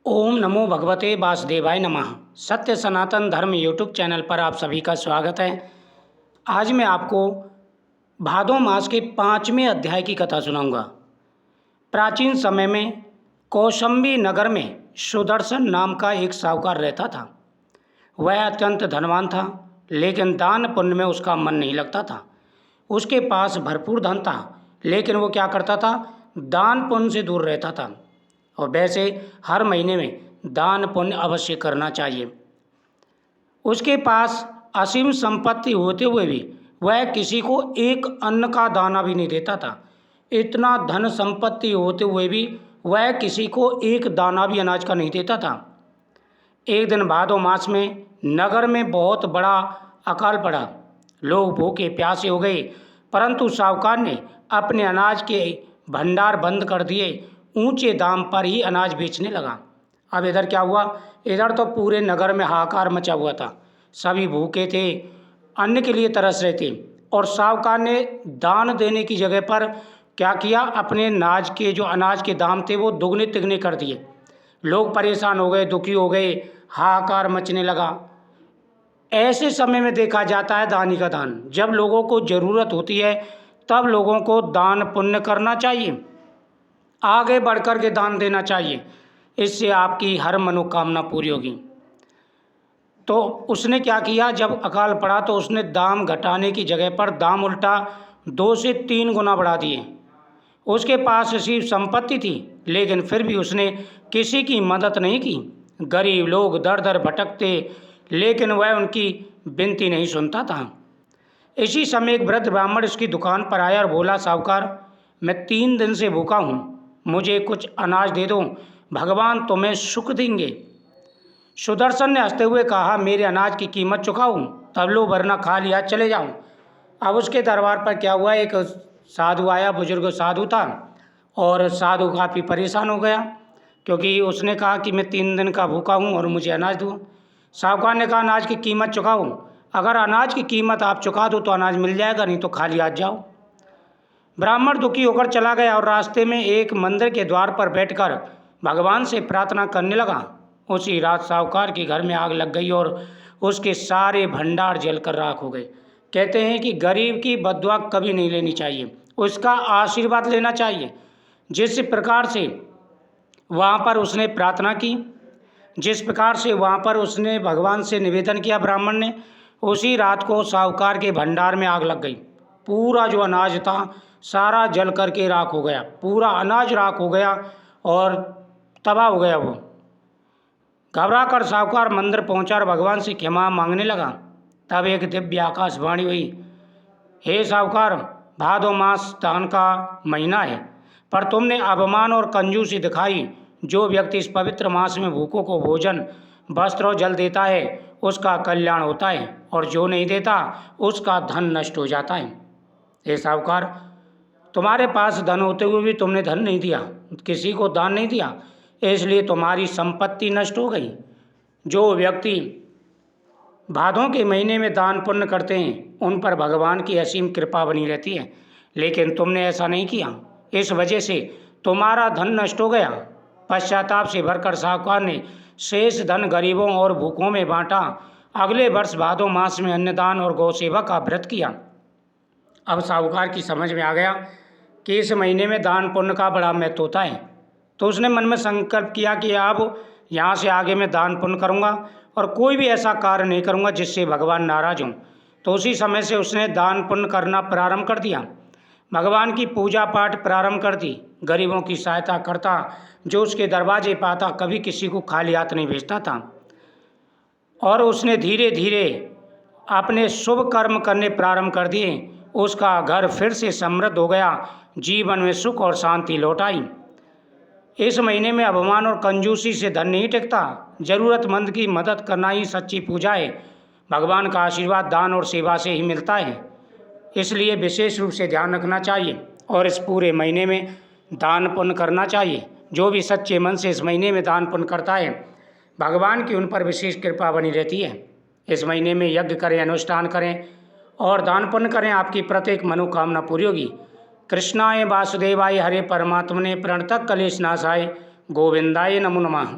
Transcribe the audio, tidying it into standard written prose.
ओम नमो भगवते वासुदेवाय नमः। सत्य सनातन धर्म यूट्यूब चैनल पर आप सभी का स्वागत है। आज मैं आपको भादो मास के 5वें अध्याय की कथा सुनाऊंगा। प्राचीन समय में कौशंबी नगर में सुदर्शन नाम का एक साहूकार रहता था। वह अत्यंत धनवान था, लेकिन दान पुण्य में उसका मन नहीं लगता था। उसके पास भरपूर धन था, लेकिन वो क्या करता था, दान पुण्य से दूर रहता था। और वैसे हर महीने में दान पुण्य अवश्य करना चाहिए। उसके पास असीम संपत्ति होते हुए भी वह किसी को एक अन्न का दाना भी नहीं देता था। इतना धन संपत्ति होते हुए भी वह किसी को एक दाना भी अनाज का नहीं देता था। एक दिन भादो मास में नगर में बहुत बड़ा अकाल पड़ा। लोग भूखे प्यासे हो गए, परंतु साहूकार ने अपने अनाज के भंडार बंद कर दिए। ऊंचे दाम पर ही अनाज बेचने लगा। अब इधर क्या हुआ, इधर तो पूरे नगर में हाहाकार मचा हुआ था। सभी भूखे थे, अन्न के लिए तरस रहे थे। और साहूकार ने दान देने की जगह पर क्या किया, अपने अनाज के दाम थे वो दुगने तिगने कर दिए। लोग परेशान हो गए, दुखी हो गए, हाहाकार मचने लगा। ऐसे समय में देखा जाता है दानी का दान। जब लोगों को ज़रूरत होती है तब लोगों को दान पुण्य करना चाहिए, आगे बढ़कर के दान देना चाहिए। इससे आपकी हर मनोकामना पूरी होगी। तो उसने क्या किया, जब अकाल पड़ा तो उसने दाम घटाने की जगह पर दाम उल्टा 2 से 3 गुना बढ़ा दिए। उसके पास ऐसी संपत्ति थी, लेकिन फिर भी उसने किसी की मदद नहीं की। गरीब लोग दर दर भटकते, लेकिन वह उनकी विनती नहीं सुनता था। इसी समय एक वृद्ध ब्राह्मण उसकी दुकान पर आया और बोला, साहूकार, मैं 3 दिन से भूखा हूँ, मुझे कुछ अनाज दे दो, भगवान तुम्हें सुख देंगे। सुदर्शन ने हंसते हुए कहा, मेरे अनाज की कीमत चुकाओ, तब लो, वरना खा लिया चले जाओ। अब उसके दरबार पर क्या हुआ, एक साधु आया, बुजुर्ग साधु था। और साधु काफ़ी परेशान हो गया, क्योंकि उसने कहा कि मैं 3 दिन का भूखा हूँ और मुझे अनाज दो। साहूकार ने कहा, अनाज की कीमत चुकाओ, अगर अनाज की कीमत आप चुका दो तो अनाज मिल जाएगा, नहीं तो खाली आ जाओ। ब्राह्मण दुखी होकर चला गया और रास्ते में एक मंदिर के द्वार पर बैठकर भगवान से प्रार्थना करने लगा। उसी रात साहूकार के घर में आग लग गई और उसके सारे भंडार जलकर राख हो गए। कहते हैं कि गरीब की बद्दुआ कभी नहीं लेनी चाहिए, उसका आशीर्वाद लेना चाहिए। जिस प्रकार से वहाँ पर उसने प्रार्थना की, जिस प्रकार से वहाँ पर उसने भगवान से निवेदन किया ब्राह्मण ने, उसी रात को साहूकार के भंडार में आग लग गई। पूरा जो अनाज था सारा जल करके राख हो गया, पूरा अनाज राख हो गया और तबाह हो गया। वो घबरा कर साहूकार मंदिर पहुंचा और भगवान से क्षमा मांगने लगा। तब एक दिव्य आकाशवाणी हुई, हे साहूकार, भादो मास दान का महीना है, पर तुमने अभिमान और कंजूसी दिखाई। जो व्यक्ति इस पवित्र मास में भूखों को भोजन, वस्त्र और जल देता है उसका कल्याण होता है, और जो नहीं देता उसका धन नष्ट हो जाता है। हे साहूकार, तुम्हारे पास धन होते हुए भी तुमने धन नहीं दिया, किसी को दान नहीं दिया, इसलिए तुम्हारी संपत्ति नष्ट हो गई। जो व्यक्ति भादों के महीने में दान पुण्य करते हैं उन पर भगवान की असीम कृपा बनी रहती है, लेकिन तुमने ऐसा नहीं किया, इस वजह से तुम्हारा धन नष्ट हो गया। पश्चाताप से भरकर साहूकार ने शेष धन गरीबों और भूखों में बांटा। अगले वर्ष भादो मास में अन्नदान और गौ सेवा का व्रत किया। अब साहूकार की समझ में आ गया कि इस महीने में दान पुण्य का बड़ा महत्व होता है। तो उसने मन में संकल्प किया कि अब यहाँ से आगे मैं दान पुण्य करूँगा और कोई भी ऐसा कार्य नहीं करूँगा जिससे भगवान नाराज हों। तो उसी समय से उसने दान पुण्य करना प्रारंभ कर दिया, भगवान की पूजा पाठ प्रारंभ कर दी, गरीबों की सहायता करता, जो उसके दरवाजे पर आता कभी किसी को खाली हाथ नहीं भेजता था। और उसने धीरे धीरे अपने शुभ कर्म करने प्रारंभ कर दिए। उसका घर फिर से समृद्ध हो गया, जीवन में सुख और शांति लौट आई। इस महीने में अभिमान और कंजूसी से धन नहीं टिकता, जरूरतमंद की मदद करना ही सच्ची पूजा है। भगवान का आशीर्वाद दान और सेवा से ही मिलता है, इसलिए विशेष रूप से ध्यान रखना चाहिए और इस पूरे महीने में दान पुण्य करना चाहिए। जो भी सच्चे मन से इस महीने में दान पुण्य करता है, भगवान की उन पर विशेष कृपा बनी रहती है। इस महीने में यज्ञ करें, अनुष्ठान करें और दान पुण्य करें, आपकी प्रत्येक मनोकामना पूरी होगी। कृष्णाय वासुदेवाय हरे परमात्मने प्रणतः क्लेश नाशाय गोविंदाय नमो नमः।